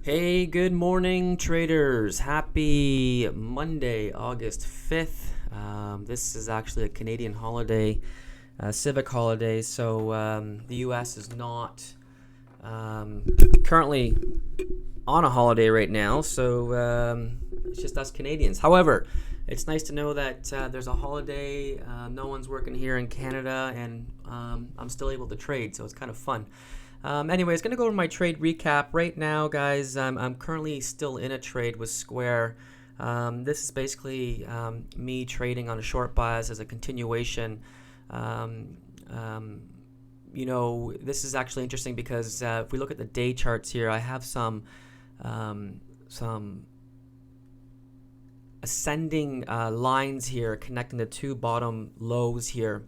Hey, good morning, traders. Happy Monday, August 5th. This is actually a Canadian holiday, civic holiday, so the US is not um, currently on a holiday right now, so it's just us Canadians. However, it's nice to know that there's a holiday, no one's working here in Canada, and I'm still able to trade, so it's kind of fun. Anyways, going to go over my trade recap right now, guys. I'm currently still in a trade with Square. This is basically me trading on a short bias as a continuation. Um, um, this is actually interesting because if we look at the day charts here, I have some ascending lines here connecting the two bottom lows here.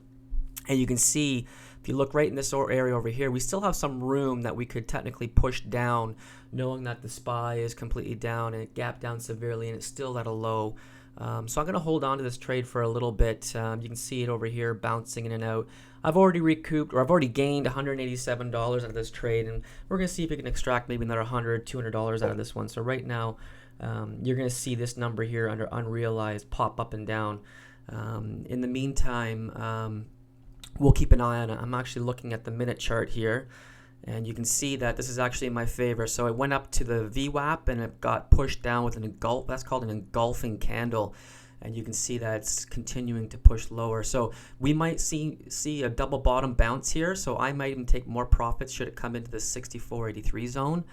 And you can see, if you look right in this area over here, we still have some room that we could technically push down, knowing that the SPY is completely down and it gapped down severely and it's still at a low. So I'm going to hold on to this trade for a little bit. You can see it over here bouncing in and out. I've already recouped, or I've already gained $187 out of this trade, and we're going to see if we can extract maybe another $100, $200 out of this one. So right now, you're going to see this number here under unrealized pop up and down. In the meantime, we'll keep an eye on it. I'm actually looking at the minute chart here, and you can see that this is actually in my favor. So it went up to the VWAP and it got pushed down with an engulf. That's called an engulfing candle, and you can see that it's continuing to push lower. So we might see a double bottom bounce here. So I might even take more profits should it come into the 64.83 zone.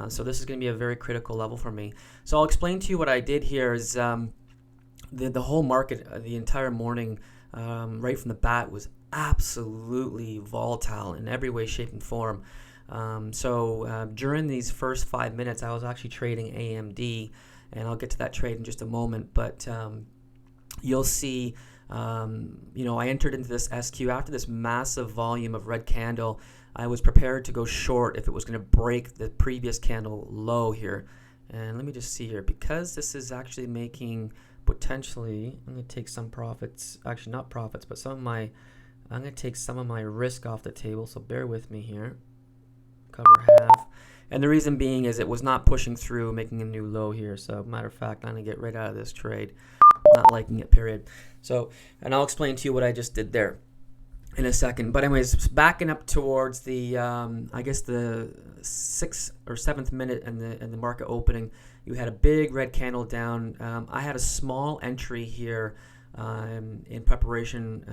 So this is going to be a very critical level for me. So I'll explain to you what I did here. Is the whole market, the entire morning, right from the bat, was absolutely volatile in every way, shape, and form. During these first 5 minutes, I was actually trading AMD, and I'll get to that trade in just a moment. But you'll see, I entered into this SQ after this massive volume of red candle. I was prepared to go short if it was going to break the previous candle low here. And let me just see here, because this is actually making potentially, I'm going to take some profits, actually not profits, but I'm going to take some of my risk off the table, so bear with me here. Cover half. And the reason being is it was not pushing through, making a new low here. So, matter of fact, I'm going to get right out of this trade. Not liking it, period. So, and I'll explain to you what I just did there in a second. But anyways, backing up towards the, I guess the 6th or 7th minute in the market opening, you had a big red candle down. I had a small entry here in preparation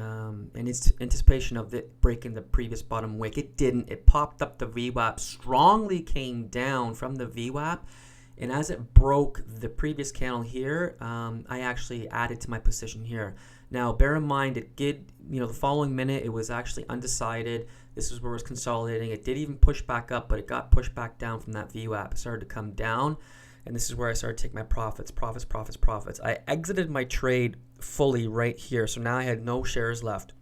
in anticipation of it breaking the previous bottom wick. It didn't. It popped up the VWAP, strongly came down from the VWAP, and as it broke the previous candle here, I actually added to my position here. Now, bear in mind, it did, the following minute, it was actually undecided. This is where it was consolidating. It did even push back up, but it got pushed back down from that VWAP. It started to come down, and this is where I started taking my profits. I exited my trade fully right here, so now I had no shares left.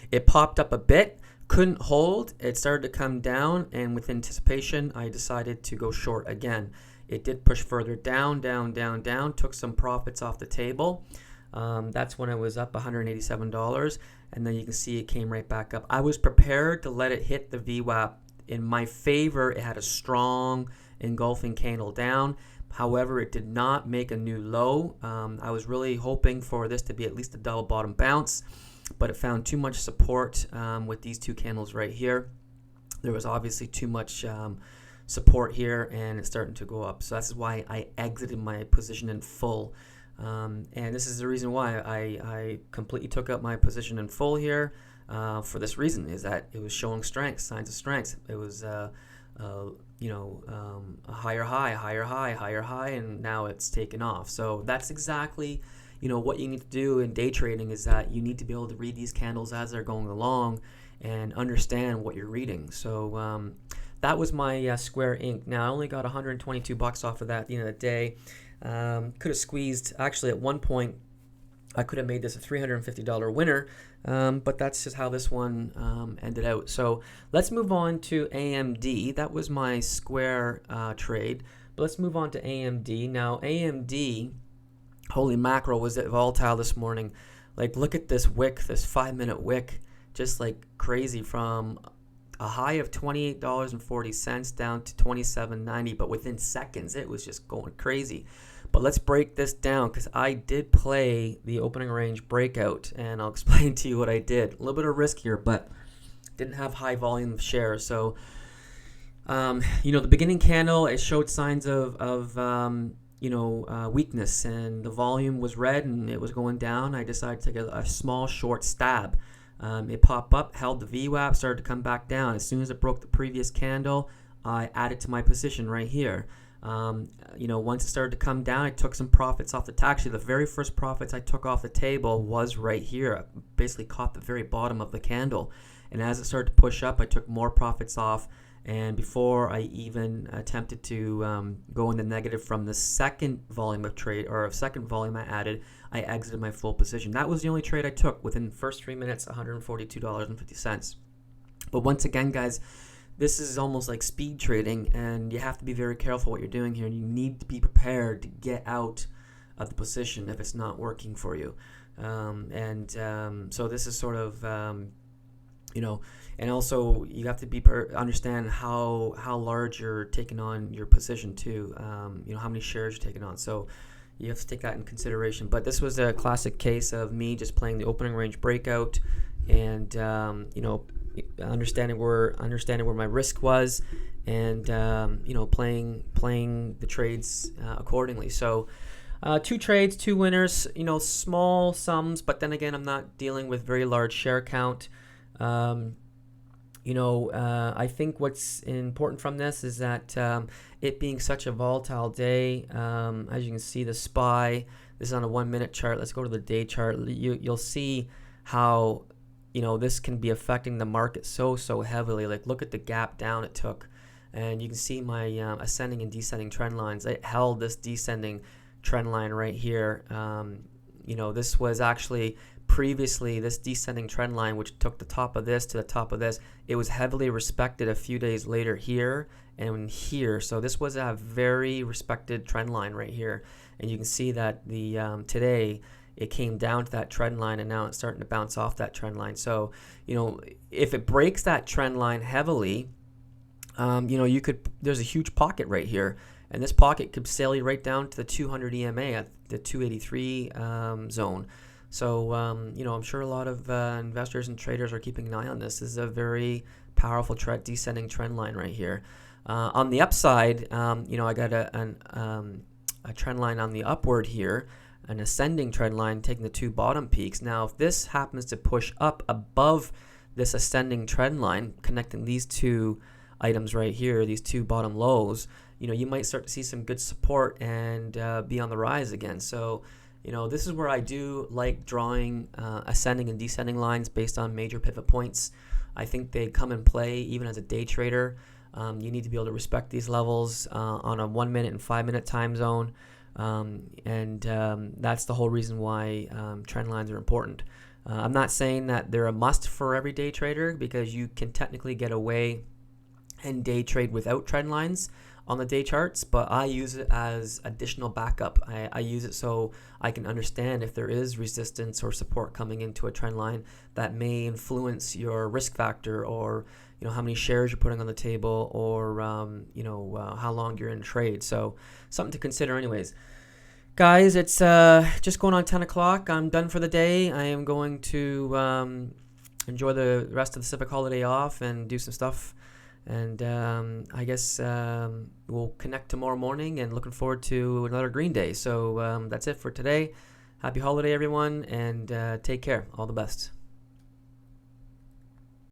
It popped up a bit, couldn't hold. It started to come down, and with anticipation, I decided to go short again. It did push further down, took some profits off the table. That's when I was up $187, and then you can see it came right back up. I was prepared to let it hit the VWAP. In my favor, it had a strong engulfing candle down. However, it did not make a new low. I was really hoping for this to be at least a double bottom bounce, but it found too much support with these two candles right here. There was obviously too much support here, and it's starting to go up. So that's why I exited my position in full. And this is the reason why I completely took up my position in full here. For this reason, is that it was showing strength, signs of strength. It was a higher high, and now it's taken off. So that's exactly, what you need to do in day trading, is that you need to be able to read these candles as they're going along and understand what you're reading. So that was my Square Inc. Now, I only got $122 off of that at the end of the day. Could have squeezed, actually at one point, I could have made this a $350 winner, but that's just how this one ended out. So let's move on to AMD. That was my Square trade. But let's move on to AMD. Now, AMD, holy mackerel, was it volatile this morning. Like, look at this wick, this 5-minute wick, just like crazy from a high of $28.40 down to $27.90, but within seconds it was just going crazy. But let's break this down, because I did play the opening range breakout, and I'll explain to you what I did. A little bit of risk here, but didn't have high volume of shares. So, the beginning candle, it showed signs of weakness, and the volume was red and it was going down. I decided to take a small short stab. It popped up, held the VWAP, started to come back down. As soon as it broke the previous candle, I added to my position right here. Once it started to come down, I took some profits off actually the very first profits I took off the table was right here. I basically caught the very bottom of the candle, and as it started to push up, I took more profits off, and before I even attempted to go in the negative from the second volume of trade, or second volume I added, I exited my full position. That was the only trade I took within the first 3 minutes, $142.50. But once again, guys, this is almost like speed trading, and you have to be very careful what you're doing here, and you need to be prepared to get out of the position if it's not working for you. So this is sort of, and also you have to understand how large you're taking on your position too. How many shares you're taking on. So you have to take that in consideration. But this was a classic case of me just playing the opening range breakout, and understanding where my risk was, and playing the trades accordingly. So 2 trades, 2 winners, small sums, but then again, I'm not dealing with very large share count. I think what's important from this is that it being such a volatile day, as you can see, the SPY, this is on a 1-minute chart. Let's go to the day chart. You'll see how this can be affecting the market so heavily. Like, look at the gap down it took, and you can see my ascending and descending trend lines. It held this descending trend line right here. This was actually previously this descending trend line, which took the top of this to the top of this. It was heavily respected a few days later here and here. So this was a very respected trend line right here, and you can see that the today it came down to that trend line, and now it's starting to bounce off that trend line. So, if it breaks that trend line heavily, there's a huge pocket right here, and this pocket could sail you right down to the 200 EMA at the 283 zone. So, I'm sure a lot of investors and traders are keeping an eye on this. This is a very powerful descending trend line right here. On the upside, I got a trend line on the upward here, an ascending trend line taking the 2 bottom peaks. Now, if this happens to push up above this ascending trend line, connecting these 2 items right here, these 2 bottom lows, you might start to see some good support and be on the rise again. So, this is where I do like drawing ascending and descending lines based on major pivot points. I think they come in play even as a day trader. You need to be able to respect these levels on a 1-minute and 5-minute time zone. That's the whole reason why trend lines are important. I'm not saying that they're a must for every day trader, because you can technically get away and day trade without trend lines on the day charts, but I use it as additional backup. I use it so I can understand if there is resistance or support coming into a trend line that may influence your risk factor, or how many shares you're putting on the table, or how long you're in trade. So something to consider anyways. Guys, it's just going on 10 o'clock. I'm done for the day. I am going to enjoy the rest of the civic holiday off and do some stuff. And I guess we'll connect tomorrow morning, and looking forward to another green day. So that's it for today. Happy holiday, everyone, and take care. All the best.